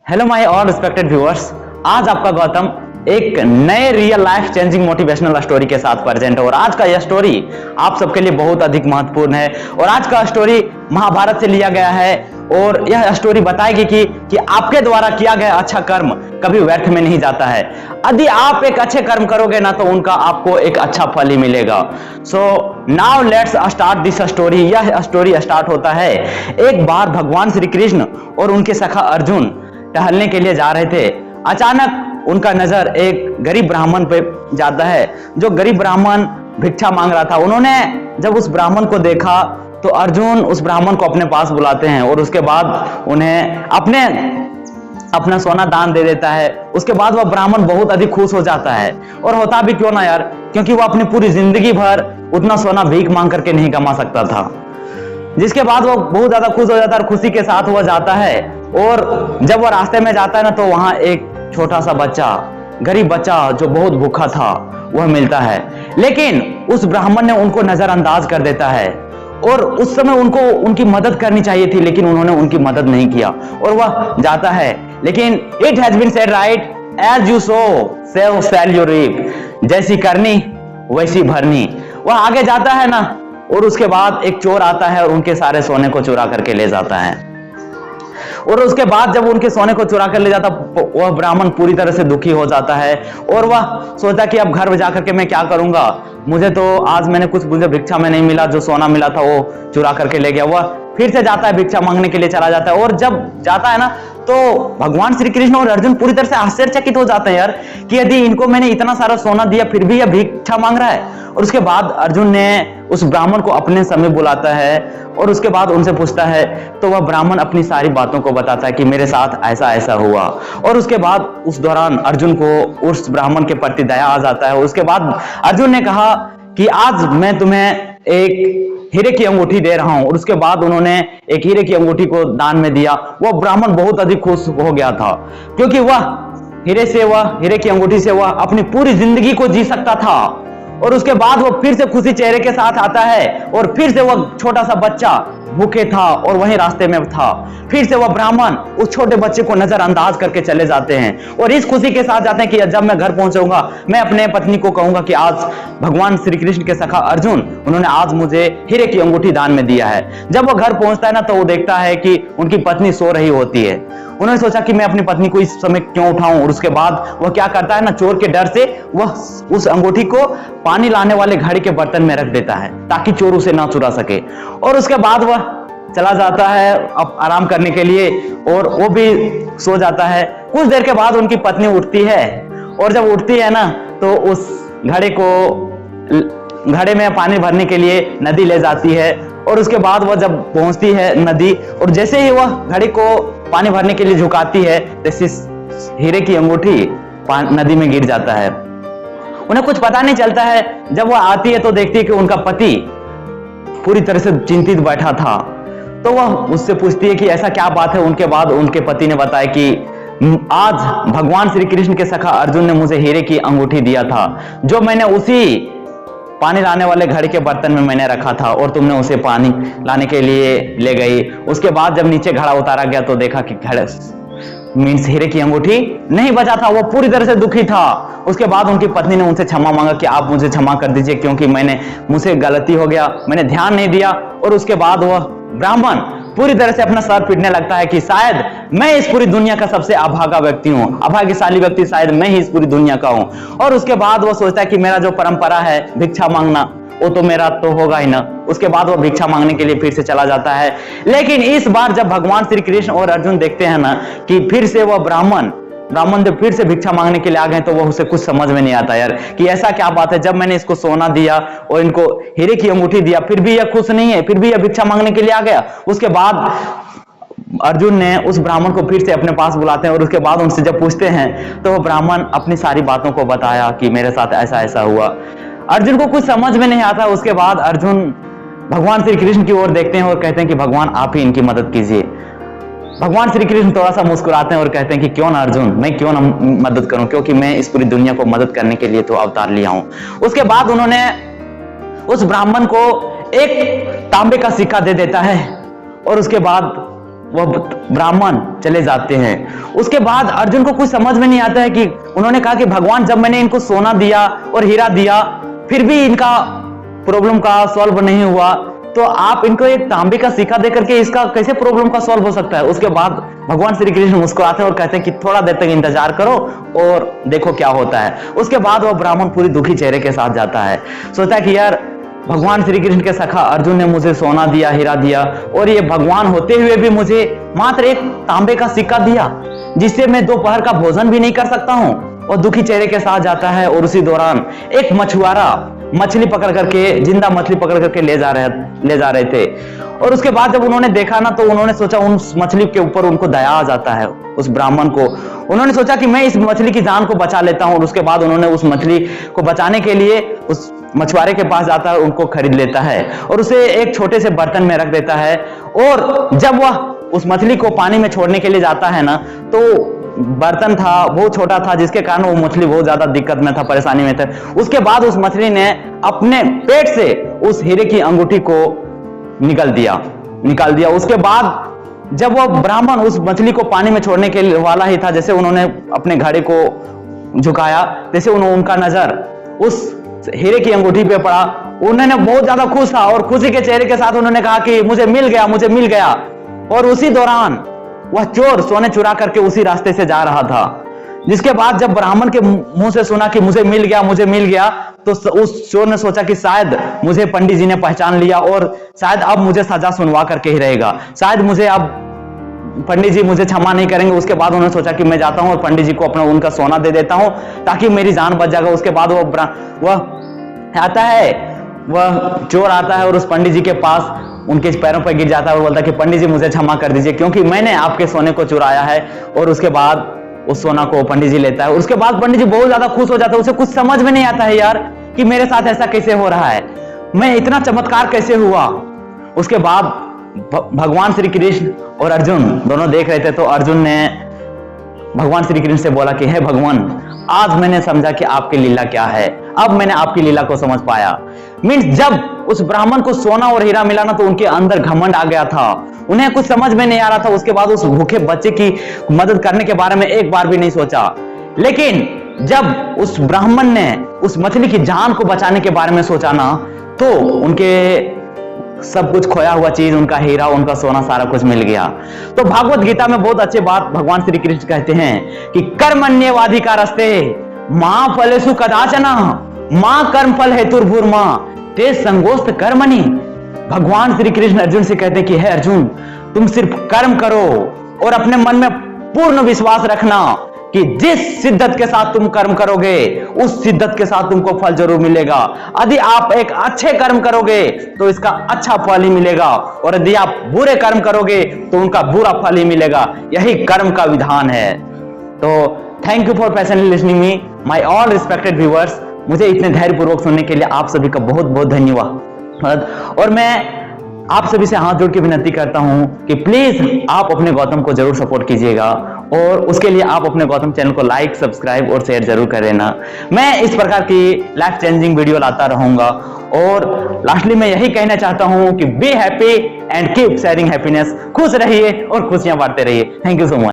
Hello my all respected viewers, आज आपका गौतम एक नए real life changing motivational story के साथ प्रेजेंट है। और आज का यह स्टोरी आप सबके लिए बहुत अधिक महत्वपूर्ण है। और आज का स्टोरी महाभारत से लिया गया है और यह स्टोरी बताएगी कि आपके द्वारा किया गया अच्छा कर्म कभी व्यर्थ में नहीं जाता है। यदि आप एक अच्छे कर्म करोगे ना तो उनका आपको एक अच्छा फल ही मिलेगा। So now let's start this story. यह स्टोरी स्टार्ट होता है, एक बार भगवान श्री कृष्ण और उनके सखा अर्जुन टहलने के लिए जा रहे थे। अचानक उनका नजर एक गरीब ब्राह्मण पे जाता है, जो गरीब ब्राह्मण भिक्षा मांग रहा था। उन्होंने जब उस ब्राह्मण को देखा तो अर्जुन उस ब्राह्मण को अपने पास बुलाते हैं और उसके बाद उन्हें अपना सोना दान दे देता है। उसके बाद वह ब्राह्मण बहुत अधिक खुश हो जाता है, और होता भी क्यों ना यार, क्योंकि वह अपनी पूरी जिंदगी भर उतना सोना भीख मांग करके नहीं कमा सकता था। जिसके बाद वो बहुत ज्यादा खुश हो जाता है और खुशी के साथ वह जाता है। और जब वह रास्ते में जाता है ना तो वहां एक छोटा सा बच्चा, गरीब बच्चा जो बहुत भूखा था, वह मिलता है। लेकिन उस ब्राह्मण ने उनको नजरअंदाज कर देता है और उस समय उनको उनकी मदद करनी चाहिए थी, लेकिन उन्होंने उनकी मदद नहीं किया और वह जाता है। लेकिन it has been said right, as you sow so shall you reap. जैसी करनी वैसी भरनी। वह आगे जाता है ना, और उसके बाद एक चोर आता है और उनके सारे सोने को चुरा करके ले जाता है। और उसके बाद जब उनके सोने को चुरा कर ले जाता, वह ब्राह्मण पूरी तरह से दुखी हो जाता है और वह सोचता कि अब घर में जाकर के मैं क्या करूंगा, मुझे तो आज मुझे भिक्षा में नहीं मिला, जो सोना मिला था वो चुरा करके ले गया। वह फिर से जाता है, भिक्षा मांगने के लिए चला जाता है। और जब जाता है ना तो भगवान श्री कृष्ण और अर्जुन पूरी तरह से आश्चर्यचकित हो जाते हैं यार, कि यदि इनको मैंने इतना सारा सोना दिया फिर भी यह भिक्षा मांग रहा है। और उसके बाद अर्जुन ने उस ब्राह्मण को अपने समय बुलाता है और उसके बाद उनसे पूछता है, तो वह ब्राह्मण अपनी सारी बातों को बताता है कि मेरे साथ ऐसा ऐसा हुआ। और उसके बाद उस दौरान अर्जुन को उस ब्राह्मण के प्रति दया आ जाता है। उसके बाद अर्जुन ने कहा कि आज मैं तुम्हें एक हीरे की अंगूठी दे रहा हूं। और उसके बाद उन्होंने एक हीरे की अंगूठी को दान में दिया। वह ब्राह्मण बहुत अधिक खुश हो गया था, क्योंकि वह हीरे की अंगूठी से वह अपनी पूरी जिंदगी को जी सकता था। और उसके बाद वो फिर से खुशी चेहरे के साथ आता है और फिर से वह छोटा सा बच्चा भूखे था और वहीं रास्ते में था। फिर से वह ब्राह्मण उस छोटे बच्चे को नजरअंदाज करके चले जाते हैं और इस खुशी के साथ जाते हैं कि जब मैं घर पहुंचूंगा मैं अपने पत्नी को कहूंगा कि आज भगवान श्री कृष्ण के सखा अर्जुन उन्होंने आज मुझे हीरे की अंगूठी दान में दिया है। जब वह घर पहुंचता है ना तो वो देखता है कि उनकी पत्नी सो रही होती है। उन्होंने सोचा कि मैं अपनी पत्नी को इस समय क्यों उठाऊं। और उसके बाद वह क्या करता है ना, चोर के डर से वह उस अंगूठी को पानी लाने वाले घड़े के बर्तन में रख देता है ताकि चोर उसे ना चुरा सके। और उसके बाद वह चला जाता है अब आराम करने के लिए और वो भी सो जाता है। कुछ देर के बाद उनकी पत्नी उठती है और जब उठती है ना तो उस घड़े में पानी भरने के लिए नदी ले जाती है। और उसके बाद वह जब पहुंचती है नदी, और जैसे ही वह घड़े को पानी भरने के लिए झुकाती है, जैसे हीरे की अंगूठी नदी में गिर जाता है। उन्हें कुछ पता नहीं चलता है। जब वह आती है तो देखती है कि उनका पति पूरी तरह से चिंतित बैठा था। तो वह उससे पूछती है कि ऐसा क्या बात है। उनके बाद उनके पति ने बताया कि आज भगवान श्री कृष्ण के सखा अर्जुन ने मुझे हीरे की अंगूठी दिया था, जो मैंने उसी पानी लाने वाले घड़े के बर्तन में मैंने रखा था और तुमने उसे पानी लाने के लिए ले गई। उसके बाद जब नीचे घड़ा उतारा गया तो देखा कि घड़े मीन्स हीरे की अंगूठी नहीं बचा था। वो पूरी तरह से दुखी था। उसके बाद उनकी पत्नी ने उनसे क्षमा मांगा कि आप मुझे क्षमा कर दीजिए, क्योंकि मुझसे गलती हो गया, मैंने ध्यान नहीं दिया। और उसके बाद वह ब्राह्मण पूरी तरह से अपना सर पीटने लगता है कि शायद मैं इस पूरी दुनिया का सबसे अभागा व्यक्ति हूं, अभाग्यशाली व्यक्ति शायद मैं ही इस पूरी दुनिया का हूं। और उसके बाद वो सोचता है कि मेरा जो परंपरा है भिक्षा मांगना, वो तो मेरा तो होगा ही ना। उसके बाद वो भिक्षा मांगने के लिए फिर से चला जाता है। लेकिन इस बार जब भगवान श्री कृष्ण और अर्जुन देखते हैं ना कि फिर से वह ब्राह्मण जब फिर से भिक्षा मांगने के लिए आ गए, तो वह उसे कुछ समझ में नहीं आता यार कि ऐसा क्या बात है। जब मैंने इसको सोना दिया और इनको हीरे की अंगूठी दिया, फिर भी यह खुश नहीं है, फिर भी यह भिक्षा मांगने के लिए आ गया। उसके बाद अर्जुन ने उस ब्राह्मण को फिर से अपने पास बुलाते हैं और उसके बाद उनसे जब पूछते हैं तो वो ब्राह्मण अपनी सारी बातों को बताया कि मेरे साथ ऐसा ऐसा हुआ। अर्जुन को कुछ समझ में नहीं आता। उसके बाद अर्जुन भगवान श्री कृष्ण की ओर देखते हैं और कहते हैं कि भगवान आप ही इनकी मदद कीजिए। भगवान श्री कृष्ण थोड़ा सा मुस्कुराते हैं और कहते हैं कि क्यों ना अर्जुन, मैं क्यों ना मदद करूं, क्योंकि मैं इस पूरी दुनिया को मदद करने के लिए तो अवतार लिया हूं। उसके बाद उन्होंने उस ब्राह्मण को एक तांबे का सिक्का दे देता है और उसके बाद वह ब्राह्मण चले जाते हैं। उसके बाद अर्जुन को कुछ समझ में नहीं आता है कि उन्होंने कहा कि भगवान जब मैंने इनको सोना दिया और हीरा दिया फिर भी इनका प्रॉब्लम का सॉल्व नहीं हुआ, तो आप इनको एक तांबे का सिक्का दे करके इसका कैसे प्रॉब्लम का सॉल्व हो सकता है। उसके बाद भगवान श्री कृष्ण मुस्कुराते हैं और कहते हैं कि थोड़ा देर तक इंतजार करो और देखो क्या होता है। उसके बाद वह ब्राह्मण पूरी दुखी चेहरे के साथ जाता है, सोचता है कि यार भगवान श्री कृष्ण के सखा अर्जुन ने मुझे सोना दिया, हीरा दिया, और ये भगवान होते हुए भी मुझे मात्र एक तांबे का सिक्का दिया जिससे मैं दोपहर का भोजन भी नहीं कर सकता हूं। और दुखी चेहरे के साथ जाता है और उसी दौरान एक मछुआरा मछली पकड़ करके, जिंदा मछली पकड़ करके ले जा रहे थे। और उसके बाद जब उन्होंने देखा ना, तो उन्होंने सोचा, उस मछली के ऊपर उनको दया आ जाता है उस ब्राह्मण को। उन्होंने सोचा कि मैं इस मछली की जान को बचा लेता हूं, और उसके बाद उन्होंने उस मछली को बचाने के लिए उस मछुआरे के पास जाता है, उनको खरीद लेता है और उसे एक छोटे से बर्तन में रख देता है। और जब वह उस मछली को पानी में छोड़ने के लिए जाता है ना, तो बर्तन था बहुत छोटा था, जिसके कारण वो मछली बहुत ज्यादा दिक्कत में था, परेशानी में था। उसके बाद उस मछली ने अपने पेट से उस हीरे की अंगूठी को निकाल दिया। उसके बाद जब वो ब्राह्मण उस मछली को पानी में छोड़ने के वाला ही था, जैसे उन्होंने अपने घड़े को झुकाया, जैसे उनका नजर उस हीरे की अंगूठी पे पड़ा, उन्होंने बहुत ज्यादा खुश था और खुशी के चेहरे के साथ उन्होंने कहा कि मुझे मिल गया। और उसी दौरान वह चोर सोने चुरा करके उसी रास्ते से जा रहा था, जिसके बाद जब ब्राह्मण के मुंह से सुना कि मुझे मिल गया, तो उस चोर ने सोचा कि शायद मुझे पंडित जी ने पहचान लिया और शायद अब मुझे सजा सुनवा करके ही रहेगा, शायद मुझे अब पंडित जी मुझे क्षमा नहीं करेंगे। उसके बाद उन्होंने सोचा कि मैं जाता हूं और पंडित जी को अपना उनका सोना दे देता हूं ताकि मेरी जान बच जाएगा। उसके बाद वह चोर आता है और उस पंडित जी के पास उनके पैरों पर गिर जाता है और बोलता है कि पंडित जी मुझे क्षमा कर दीजिए, क्योंकि मैंने आपके सोने को चुराया है। और उसके बाद उस सोना को पंडित जी लेता है। उसके बाद पंडित जी बहुत ज्यादा खुश हो जाता है, उसे कुछ समझ में नहीं आता है यार कि मेरे साथ ऐसा कैसे हो रहा है, मैं इतना चमत्कार कैसे हुआ। उसके बाद भगवान श्री कृष्ण और अर्जुन दोनों देख रहे थे, तो अर्जुन ने भगवान श्री कृष्ण से बोला कि हे भगवान, आज मैंने समझा कि आपकी लीला क्या है, अब मैंने आपकी लीला को समझ पाया। मीन्स जब उस ब्राह्मण को सोना और हीरा मिला ना, तो उनके अंदर घमंड आ गया था, उन्हें कुछ समझ में नहीं आ रहा था। उसके बाद उस भूखे बच्चे की मदद करने के बारे में एक बार भी नहीं सोचा। लेकिन जब उस ब्राह्मण ने उस मछली की जान को बचाने के बारे में सोचा ना, तो उनके सब कुछ खोया हुआ चीज, उनका हीरा, उनका सोना, सारा कुछ मिल गया। तो भागवत गीता में बहुत अच्छे बात भगवान श्री कृष्ण कहते हैं कि कर्मण्येवाधिकारस्ते मां फलेषु कदाचन मां कर्म फल हेतुर्भुर्मा ते संगोस्त कर्मणि। भगवान श्री कृष्ण अर्जुन से कहते हैं कि हे अर्जुन, तुम सिर्फ कर्म करो और अपने मन में पूर्ण विश्वास रखना कि जिस शिद्दत के साथ तुम कर्म करोगे उस शिद्दत के साथ तुमको फल जरूर मिलेगा। यदि आप एक अच्छे कर्म करोगे तो इसका अच्छा फल ही मिलेगा, और यदि आप बुरे कर्म करोगे तो उनका बुरा फल ही मिलेगा। यही कर्म का विधान है। तो thank you for passionately listening me my all respected viewers. मुझे इतने धैर्यपूर्वक सुनने के लिए आप सभी का बहुत बहुत धन्यवाद। और मैं आप सभी से हाथ जोड़ के विनती करता हूं कि प्लीज आप अपने गौतम को जरूर सपोर्ट कीजिएगा, और उसके लिए आप अपने गौतम चैनल को लाइक, सब्सक्राइब और शेयर जरूर करें ना। मैं इस प्रकार की लाइफ चेंजिंग वीडियो लाता रहूंगा। और लास्टली मैं यही कहना चाहता हूं कि be happy and keep sharing happiness. खुश रहिए और खुशियां बांटते रहिए। Thank you so much.